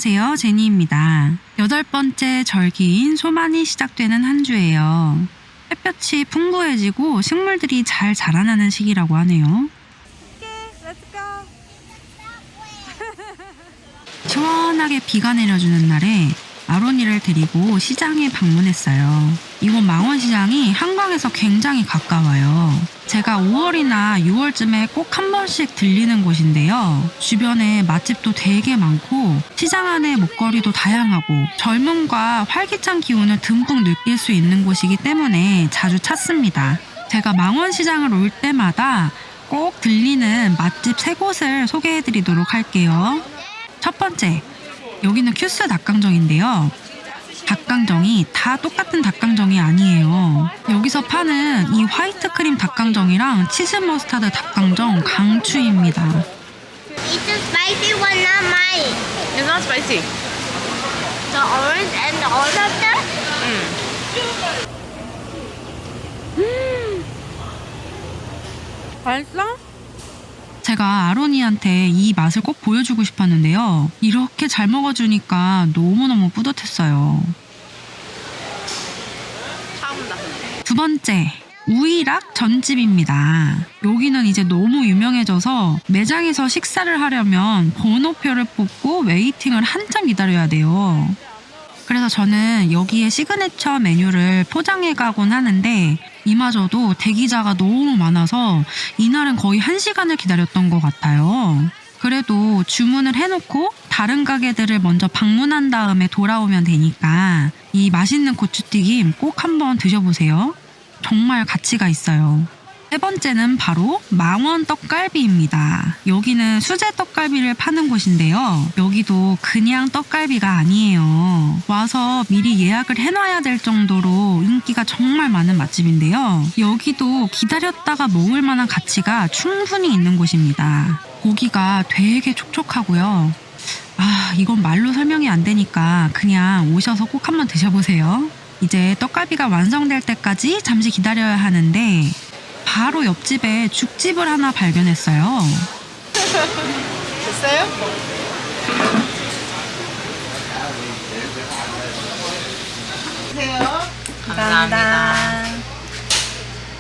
안녕하세요, 제니입니다. 8번째 절기인 소만이 시작되는 한 주예요. 햇볕이 풍부해지고 식물들이 잘 자라나는 시기라고 하네요. 시원하게 비가 내려주는 날에 아로니를 데리고 시장에 방문했어요. 이곳 망원시장이 한강에서 굉장히 가까워요. 제가 5월이나 6월쯤에 꼭 한 번씩 들리는 곳인데요. 주변에 맛집도 되게 많고 시장 안에 먹거리도 다양하고 젊음과 활기찬 기운을 듬뿍 느낄 수 있는 곳이기 때문에 자주 찾습니다. 제가 망원시장을 올 때마다 꼭 들리는 맛집 3곳을 소개해드리도록 할게요. 첫 번째, 여기는 큐스 닭강정인데요. 닭강정이 다 똑같은 닭강정이 아니에요. 여기서 파는 이 화이트 크림 닭강정이랑 치즈 머스타드 닭강정 강추입니다. It's a spicy one, not mine. It's not spicy. The orange and the other. 맛있어? 제가 아로니한테 이 맛을 꼭 보여주고 싶었는데요. 이렇게 잘 먹어주니까 너무너무 뿌듯했어요. 차온다. 두 번째, 우이락 전집입니다. 여기는 이제 너무 유명해져서 매장에서 식사를 하려면 번호표를 뽑고 웨이팅을 한참 기다려야 돼요. 그래서 저는 여기에 시그니처 메뉴를 포장해 가곤 하는데 이마저도 대기자가 너무 많아서 이날은 거의 1시간을 기다렸던 것 같아요. 그래도 주문을 해놓고 다른 가게들을 먼저 방문한 다음에 돌아오면 되니까 이 맛있는 고추튀김 꼭 한번 드셔보세요. 정말 가치가 있어요. 세 번째는 바로 망원 떡갈비입니다. 여기는 수제 떡갈비를 파는 곳인데요. 여기도 그냥 떡갈비가 아니에요. 와서 미리 예약을 해놔야 될 정도로 인기가 정말 많은 맛집인데요. 여기도 기다렸다가 먹을 만한 가치가 충분히 있는 곳입니다. 고기가 되게 촉촉하고요. 이건 말로 설명이 안 되니까 그냥 오셔서 꼭 한번 드셔보세요. 이제 떡갈비가 완성될 때까지 잠시 기다려야 하는데 바로 옆집에 죽집을 하나 발견했어요. 됐어요? 감사합니다.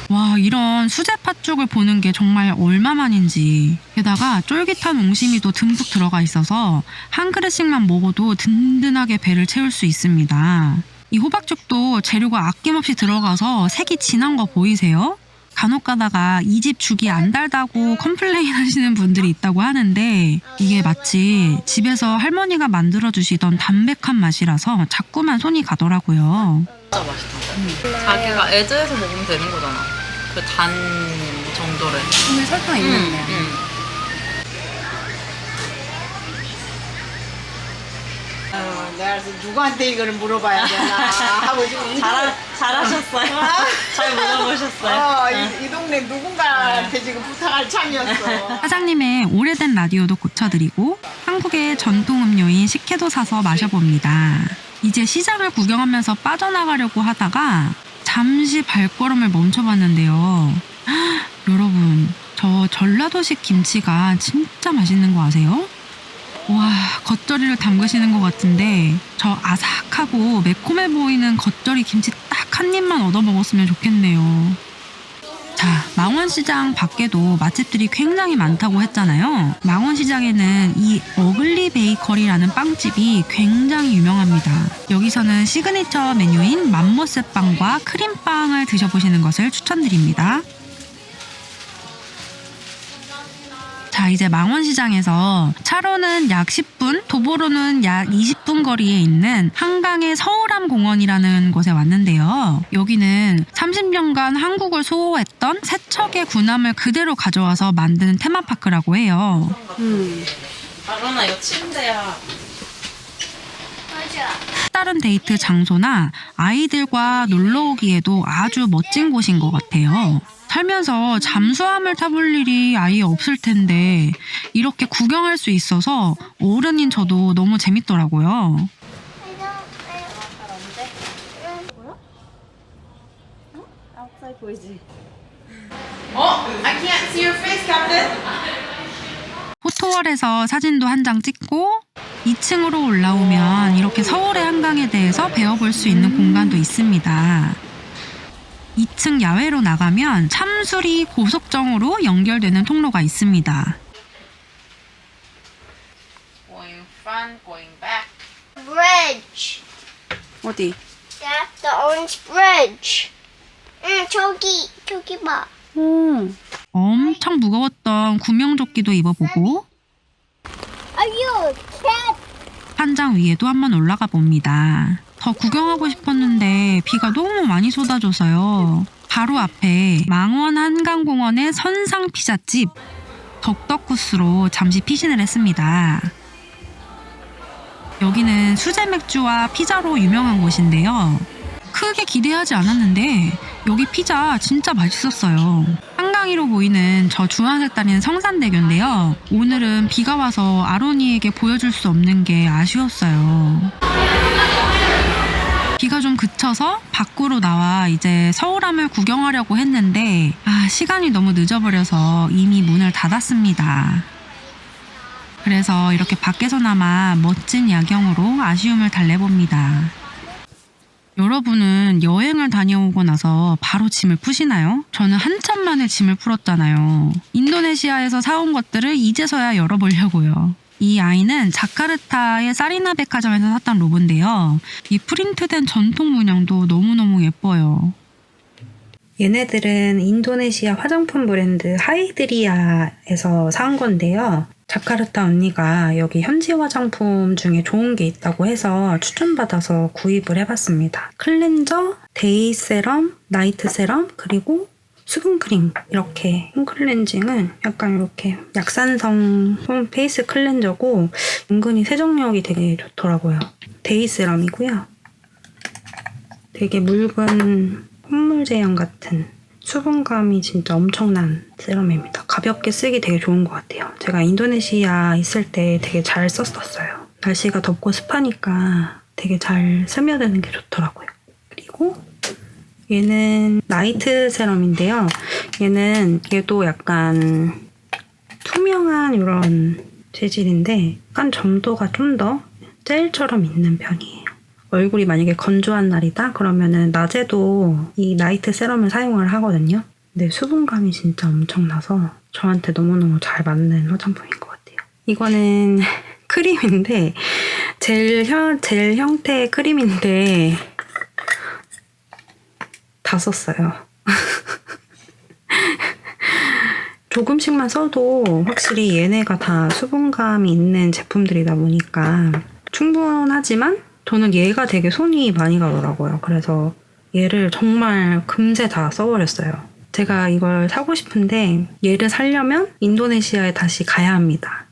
와, 이런 수제 팥죽을 보는 게 정말 얼마만인지. 게다가 쫄깃한 옹심이도 듬뿍 들어가 있어서 한 그릇씩만 먹어도 든든하게 배를 채울 수 있습니다. 이 호박죽도 재료가 아낌없이 들어가서 색이 진한 거 보이세요? 간혹 가다가 이 집 죽이 안 달다고 컴플레인 하시는 분들이 있다고 하는데 이게 마치 집에서 할머니가 만들어주시던 담백한 맛이라서 자꾸만 손이 가더라고요. 진짜 맛있다. 자기가 애즈해서 먹으면 되는 거잖아. 그 단 정도를. 오늘 설탕 있는데. 내가 누구한테 이걸 물어봐야 되나 하고 지금 잘하셨어요. 잘 물어보셨어요. 이 동네 누군가한테 지금 부탁할 참이었어. 사장님의 오래된 라디오도 고쳐드리고 한국의 전통 음료인 식혜도 사서 마셔봅니다. 이제 시장을 구경하면서 빠져나가려고 하다가 잠시 발걸음을 멈춰봤는데요. 여러분, 저 전라도식 김치가 진짜 맛있는 거 아세요? 와, 겉절이를 담그시는 것 같은데 저 아삭하고 매콤해 보이는 겉절이 김치 딱 한 입만 얻어 먹었으면 좋겠네요. 자, 망원시장 밖에도 맛집들이 굉장히 많다고 했잖아요. 망원시장에는 이 어글리 베이커리라는 빵집이 굉장히 유명합니다. 여기서는 시그니처 메뉴인 맘모스 빵과 크림빵을 드셔보시는 것을 추천드립니다. 자, 이제 망원시장에서 차로는 약 10분, 도보로는 약 20분 거리에 있는 한강의 서울암공원이라는 곳에 왔는데요. 여기는 30년간 한국을 수호했던 세척의 군함을 그대로 가져와서 만드는 테마파크라고 해요. 아로나 이거 침대야. 맞아. 다른 데이트 장소나 아이들과 놀러 오기에도 아주 멋진 곳인 것 같아요. 살면서 잠수함을 타볼 일이 아예 없을 텐데 이렇게 구경할 수 있어서 어른인 저도 너무 재밌더라고요. 아웃사이드 보이지? I can't see your face, Captain. 포토월에서 사진도 한 장 찍고 2층으로 올라오면 이렇게 서울의 한강에 대해서 배워볼 수 있는 공간도 있습니다. 2층 야외로 나가면 참수리 고속정으로 연결되는 통로가 있습니다. Going front, going back. Bridge. 어디? Yeah, the orange bridge. 저기 봐. 엄청 무거웠던 구명조끼도 입어보고 아유, cat. 한장 위에도 한번 올라가 봅니다. 더 구경하고 싶었는데 비가 너무 많이 쏟아져서요. 바로 앞에 망원 한강공원의 선상 피자집 덕덕구스로 잠시 피신을 했습니다. 여기는 수제 맥주와 피자로 유명한 곳인데요. 크게 기대하지 않았는데 여기 피자 진짜 맛있었어요. 한강 위로 보이는 저 주황색 다리는 성산대교인데요. 오늘은 비가 와서 아론이에게 보여줄 수 없는 게 아쉬웠어요. 비가 좀 그쳐서 밖으로 나와 이제 서울함을 구경하려고 했는데 시간이 너무 늦어버려서 이미 문을 닫았습니다. 그래서 이렇게 밖에서나마 멋진 야경으로 아쉬움을 달래봅니다. 여러분은 여행을 다녀오고 나서 바로 짐을 푸시나요? 저는 한참 만에 짐을 풀었잖아요. 인도네시아에서 사온 것들을 이제서야 열어보려고요. 이 아이는 자카르타의 사리나 백화점에서 샀던 로브인데요. 이 프린트된 전통 문양도 너무너무 예뻐요. 얘네들은 인도네시아 화장품 브랜드 하이드리아에서 산 건데요. 자카르타 언니가 여기 현지 화장품 중에 좋은 게 있다고 해서 추천받아서 구입을 해봤습니다. 클렌저, 데이 세럼, 나이트 세럼, 그리고 수분크림. 이렇게 홈클렌징은 약간 이렇게 약산성 홈 페이스 클렌저고 은근히 세정력이 되게 좋더라고요. 데이 세럼이고요. 되게 묽은 콧물 제형 같은 수분감이 진짜 엄청난 세럼입니다. 가볍게 쓰기 되게 좋은 것 같아요. 제가 인도네시아 있을 때 되게 잘 썼었어요. 날씨가 덥고 습하니까 되게 잘 스며드는 게 좋더라고요. 그리고 얘는 나이트 세럼인데요. 얘도 약간 투명한 이런 재질인데 약간 점도가 좀 더 젤처럼 있는 편이에요. 얼굴이 만약에 건조한 날이다? 그러면은 낮에도 이 나이트 세럼을 사용을 하거든요. 근데 수분감이 진짜 엄청나서 저한테 너무너무 잘 맞는 화장품인 것 같아요. 이거는 크림인데 젤 형태의 크림인데 다 썼어요. 조금씩만 써도 확실히 얘네가 다 수분감이 있는 제품들이다 보니까 충분하지만 저는 얘가 되게 손이 많이 가더라고요. 그래서 얘를 정말 금세 다 써버렸어요. 제가 이걸 사고 싶은데 얘를 사려면 인도네시아에 다시 가야 합니다.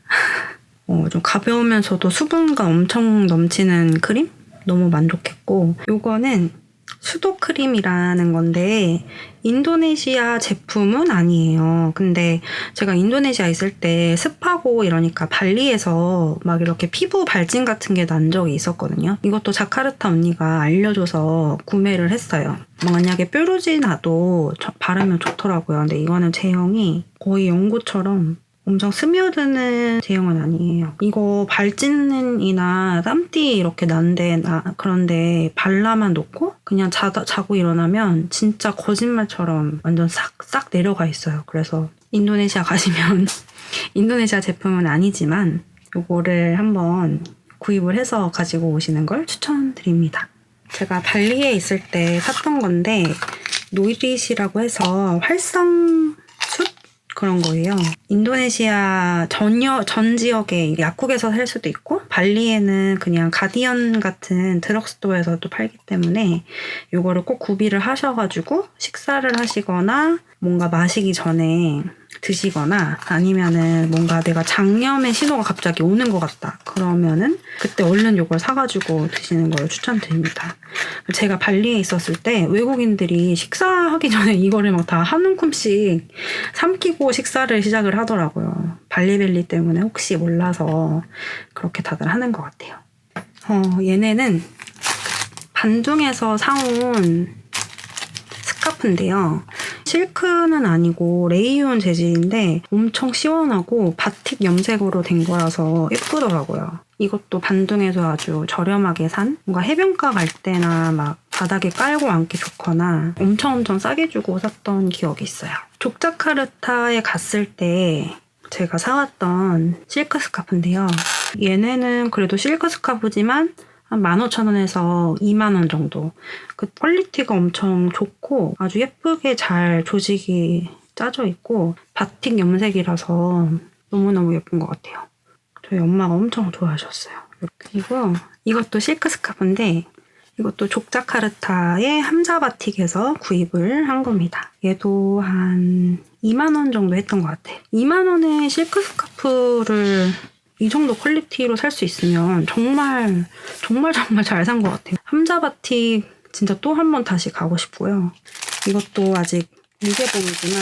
좀 가벼우면서도 수분감 엄청 넘치는 크림? 너무 만족했고 요거는 수도 크림이라는 건데 인도네시아 제품은 아니에요. 근데 제가 인도네시아 있을 때 습하고 이러니까 발리에서 막 이렇게 피부 발진 같은 게 난 적이 있었거든요. 이것도 자카르타 언니가 알려줘서 구매를 했어요. 만약에 뾰루지 나도 바르면 좋더라고요. 근데 이거는 제형이 거의 연고처럼 엄청 스며드는 제형은 아니에요. 이거 발진이나 땀띠 이렇게 난데 그런데 발라만 놓고 그냥 자고 일어나면 진짜 거짓말처럼 완전 싹 내려가 있어요. 그래서 인도네시아 가시면 인도네시아 제품은 아니지만 이거를 한번 구입을 해서 가지고 오시는 걸 추천드립니다. 제가 발리에 있을 때 샀던 건데 노이릿이라고 해서 활성숯? 그런 거예요. 인도네시아 전 지역에 약국에서 살 수도 있고 발리에는 그냥 가디언 같은 드럭스토어에서도 팔기 때문에 이거를 꼭 구비를 하셔가지고 식사를 하시거나 뭔가 마시기 전에 드시거나 아니면은 뭔가 내가 장염의 신호가 갑자기 오는 것 같다. 그러면은 그때 얼른 이걸 사가지고 드시는 걸 추천드립니다. 제가 발리에 있었을 때 외국인들이 식사하기 전에 이거를 막 다 한 움큼씩 삼키고 식사를 시작을 하더라고요. 발리벨리 때문에 혹시 몰라서 그렇게 다들 하는 것 같아요. 얘네는 반둥에서 사온 스카프인데요. 실크는 아니고 레이온 재질인데 엄청 시원하고 바틱 염색으로 된 거라서 예쁘더라고요. 이것도 반둥에서 아주 저렴하게 산 뭔가 해변가 갈 때나 막 바닥에 깔고 앉기 좋거나 엄청 싸게 주고 샀던 기억이 있어요. 족자카르타에 갔을 때 제가 사왔던 실크 스카프인데요. 얘네는 그래도 실크 스카프지만 한 15,000원에서 2만원 정도. 그 퀄리티가 엄청 좋고 아주 예쁘게 잘 조직이 짜져 있고 바틱 염색이라서 너무너무 예쁜 것 같아요. 저희 엄마가 엄청 좋아하셨어요. 그리고 이것도 실크 스카프인데 이것도 족자카르타의 함자바틱에서 구입을 한 겁니다. 얘도 한 2만원 정도 했던 것 같아. 2만원에 실크 스카프를 이 정도 퀄리티로 살 수 있으면 정말 잘 산 것 같아요. 함자바틱 진짜 또 한 번 다시 가고 싶고요. 이것도 아직 미개봉이지만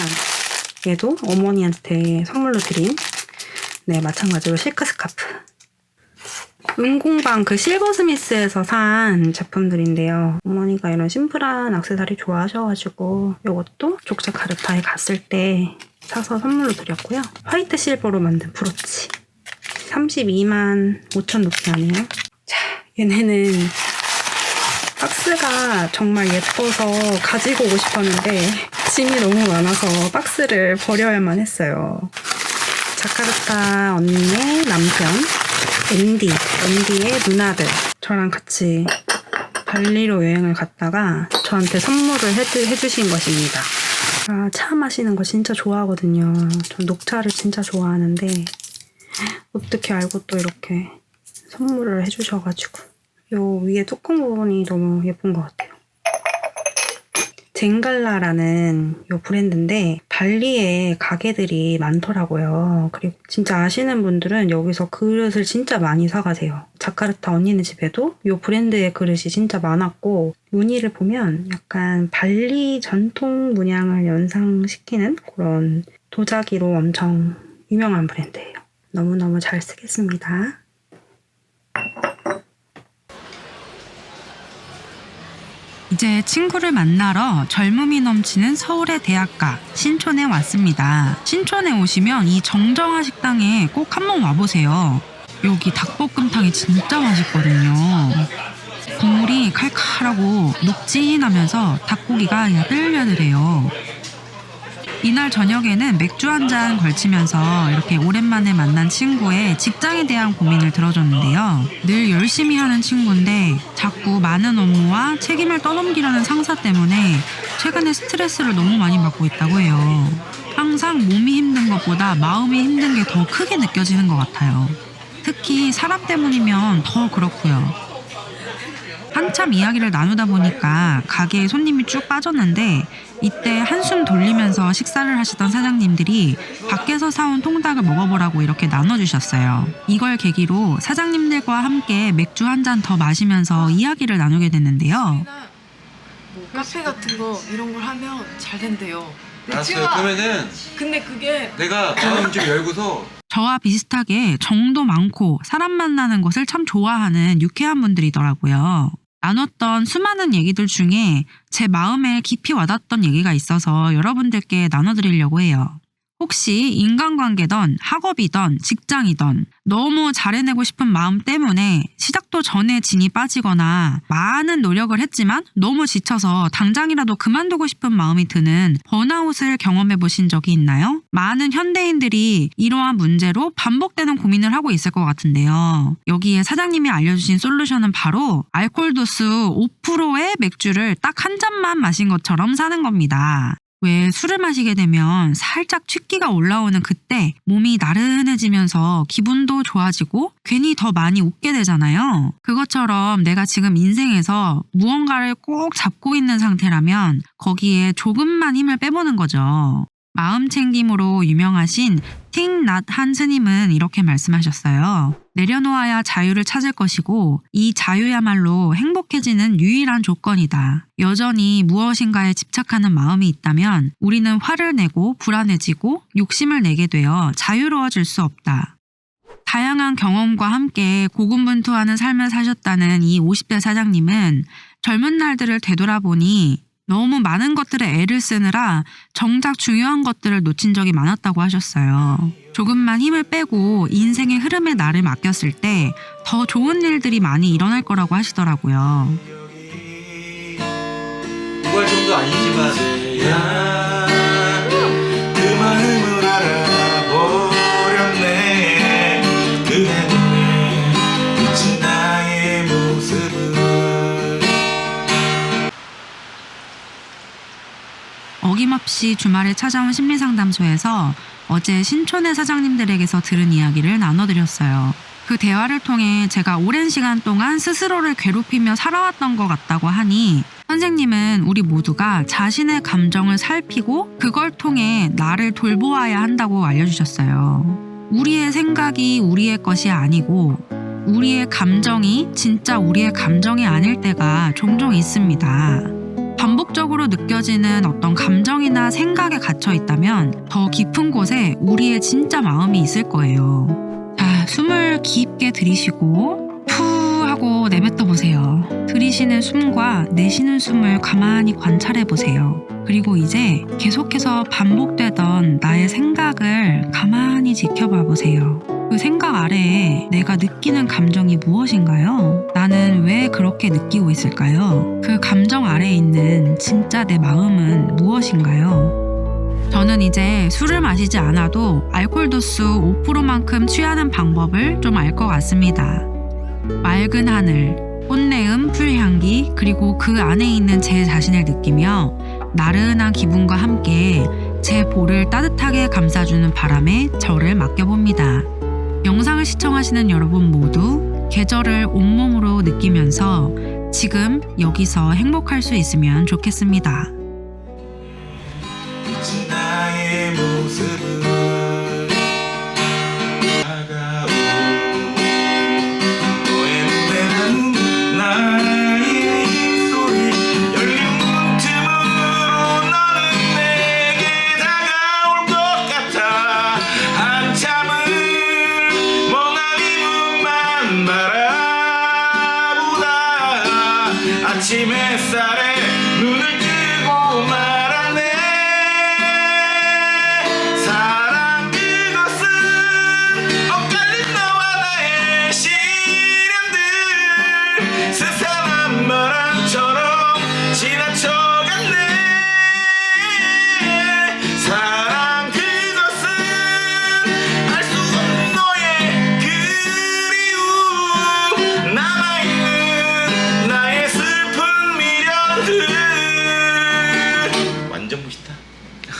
얘도 어머니한테 선물로 드린 마찬가지로 실크 스카프. 은공방 그 실버스미스에서 산 제품들인데요. 어머니가 이런 심플한 액세서리 좋아하셔가지고 이것도 족자카르타에 갔을 때 사서 선물로 드렸고요. 화이트 실버로 만든 브로치. 32만 5천 루피아네요. 자, 얘네는 박스가 정말 예뻐서 가지고 오고 싶었는데 짐이 너무 많아서 박스를 버려야만 했어요. 자카르타 언니의 남편 앤디의 누나들 저랑 같이 발리로 여행을 갔다가 저한테 선물을 해주신 것입니다. 차 마시는 거 진짜 좋아하거든요. 전 녹차를 진짜 좋아하는데 어떻게 알고 또 이렇게 선물을 해주셔가지고 요 위에 뚜껑 부분이 너무 예쁜 것 같아요. 젠갈라라는 요 브랜드인데 발리에 가게들이 많더라고요. 그리고 진짜 아시는 분들은 여기서 그릇을 진짜 많이 사가세요. 자카르타 언니네 집에도 요 브랜드의 그릇이 진짜 많았고 무늬를 보면 약간 발리 전통 문양을 연상시키는 그런 도자기로 엄청 유명한 브랜드예요. 너무너무 잘 쓰겠습니다. 이제 친구를 만나러 젊음이 넘치는 서울의 대학가 신촌에 왔습니다. 신촌에 오시면 이 정정아 식당에 꼭 한번 와보세요. 여기 닭볶음탕이 진짜 맛있거든요. 국물이 칼칼하고 녹진하면서 닭고기가 야들야들해요. 이날 저녁에는 맥주 한 잔 걸치면서 이렇게 오랜만에 만난 친구의 직장에 대한 고민을 들어줬는데요. 늘 열심히 하는 친구인데 자꾸 많은 업무와 책임을 떠넘기려는 상사 때문에 최근에 스트레스를 너무 많이 받고 있다고 해요. 항상 몸이 힘든 것보다 마음이 힘든 게 더 크게 느껴지는 것 같아요. 특히 사람 때문이면 더 그렇고요. 한참 이야기를 나누다 보니까 가게에 손님이 쭉 빠졌는데 이때 한숨 돌리면서 식사를 하시던 사장님들이 밖에서 사온 통닭을 먹어보라고 이렇게 나눠주셨어요. 이걸 계기로 사장님들과 함께 맥주 한 잔 더 마시면서 이야기를 나누게 됐는데요. 뭐 카페 같은 거 이런 걸 하면 잘 된대요. 알았어요. 그러면은 근데 그게 내가 마음 좀 열고서 저와 비슷하게 정도 많고 사람 만나는 것을 참 좋아하는 유쾌한 분들이더라고요. 나눴던 수많은 얘기들 중에 제 마음에 깊이 와닿았던 얘기가 있어서 여러분들께 나눠드리려고 해요. 혹시 인간관계든 학업이든 직장이든 너무 잘해내고 싶은 마음 때문에 시작도 전에 진이 빠지거나 많은 노력을 했지만 너무 지쳐서 당장이라도 그만두고 싶은 마음이 드는 번아웃을 경험해 보신 적이 있나요? 많은 현대인들이 이러한 문제로 반복되는 고민을 하고 있을 것 같은데요. 여기에 사장님이 알려주신 솔루션은 바로 알코올 도수 5%의 맥주를 딱 한 잔만 마신 것처럼 사는 겁니다. 왜 술을 마시게 되면 살짝 취기가 올라오는 그때 몸이 나른해지면서 기분도 좋아지고 괜히 더 많이 웃게 되잖아요. 그것처럼 내가 지금 인생에서 무언가를 꼭 잡고 있는 상태라면 거기에 조금만 힘을 빼보는 거죠. 마음 챙김으로 유명하신 틱낫 한 스님은 이렇게 말씀하셨어요. 내려놓아야 자유를 찾을 것이고 이 자유야말로 행복해지는 유일한 조건이다. 여전히 무엇인가에 집착하는 마음이 있다면 우리는 화를 내고 불안해지고 욕심을 내게 되어 자유로워질 수 없다. 다양한 경험과 함께 고군분투하는 삶을 사셨다는 이 50대 사장님은 젊은 날들을 되돌아보니 너무 많은 것들에 애를 쓰느라 정작 중요한 것들을 놓친 적이 많았다고 하셨어요. 조금만 힘을 빼고 인생의 흐름에 나를 맡겼을 때 더 좋은 일들이 많이 일어날 거라고 하시더라고요. 구할 정도 아니지만 그 마음을 알아버렸네. 그대 눈에 비친 나의 모습을. 어김없이 주말에 찾아온 심리상담소에서 어제 신촌의 사장님들에게서 들은 이야기를 나눠드렸어요. 그 대화를 통해 제가 오랜 시간 동안 스스로를 괴롭히며 살아왔던 것 같다고 하니 선생님은 우리 모두가 자신의 감정을 살피고 그걸 통해 나를 돌보아야 한다고 알려주셨어요. 우리의 생각이 우리의 것이 아니고 우리의 감정이 진짜 우리의 감정이 아닐 때가 종종 있습니다. 반복적으로 느껴지는 어떤 감정이나 생각에 갇혀 있다면 더 깊은 곳에 우리의 진짜 마음이 있을 거예요. 자, 숨을 깊게 들이쉬고 푸 하고 내뱉어 보세요. 들이쉬는 숨과 내쉬는 숨을 가만히 관찰해 보세요. 그리고 이제 계속해서 반복되던 나의 생각을 가만히 지켜봐 보세요. 그 생각 아래에 내가 느끼는 감정이 무엇인가요? 나는 왜 그렇게 느끼고 있을까요? 그 감정 아래에 있는 진짜 내 마음은 무엇인가요? 저는 이제 술을 마시지 않아도 알코올 도수 5%만큼 취하는 방법을 좀 알 것 같습니다. 맑은 하늘, 꽃내음, 풀향기, 그리고 그 안에 있는 제 자신을 느끼며 나른한 기분과 함께 제 볼을 따뜻하게 감싸주는 바람에 저를 맡겨봅니다. 영상을 시청하시는 여러분 모두 계절을 온몸으로 느끼면서 지금 여기서 행복할 수 있으면 좋겠습니다. 비친 나의 모습을 다가오. 너의 눈에 닿는 나의 입소리 열린 문틈으로 너는 내게 다가올 것 같아. 한참을 멍하니 문만 바라보다 아침 햇살에 눈을